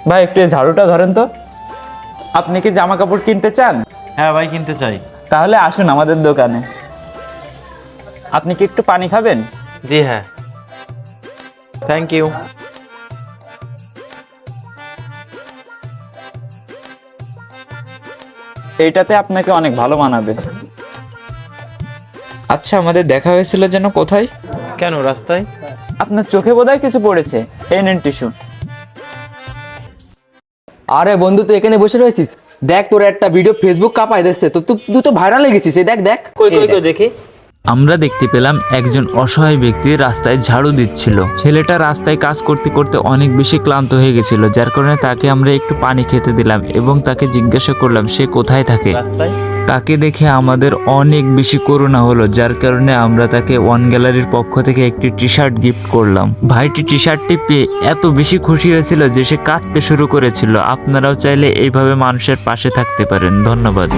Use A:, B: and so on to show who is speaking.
A: ভাই একটু এই ঝাড়ুটা ধরেন তো। আপনি কি জামা কাপড় কিনতে চান?
B: হ্যাঁ ভাই, কিনতে চাই।
A: তাহলে আসুন আমাদের দোকানে। আপনি কি একটু পানি খাবেন?
B: জি হ্যাঁ, থ্যাংক ইউ।
A: এইটাতে আপনাকে অনেক ভালো মানাবে। আচ্ছা, আমাদের দেখা হয়েছিল যেন কোথায়?
B: কেন, রাস্তায়?
A: আপনার চোখে বোধহয় কিছু পড়েছে, এই নেন টিস্যু।
C: আরে বন্ধু, তুই এখানে বসে রয়েছিস? দেখ, তোর একটা ভিডিও ফেসবুক কাঁপাই দিচ্ছে, তো তুই তো ভাইরাল হয়ে গেছিস। এই দেখ দেখ,
B: কই
C: এই
B: কই
C: দেখ।
B: কই দেখি।
D: আমরা দেখতে পেলাম একজন অসহায় ব্যক্তি রাস্তায় ঝাড়ু দিচ্ছিল। ছেলেটা রাস্তায় কাজ করতে করতে অনেক বেশি ক্লান্ত হয়ে গেছিল, যার কারণে তাকে আমরা একটু পানি খেতে দিলাম এবং তাকে জিজ্ঞাসা করলাম সে কোথায় থাকে।
B: রাস্তায়?
D: তাকে দেখে আমাদের অনেক বেশি করুণা হলো, যার কারণে আমরা তাকে ওয়ান গ্যালারির পক্ষ থেকে একটি টি শার্ট গিফট করলাম। ভাইটি টি শার্টটি পেয়ে এত বেশি খুশি হয়েছিল যে সে কাঁদতে শুরু করেছিল। আপনারাও চাইলে এইভাবে মানুষের পাশে থাকতে পারেন। ধন্যবাদ।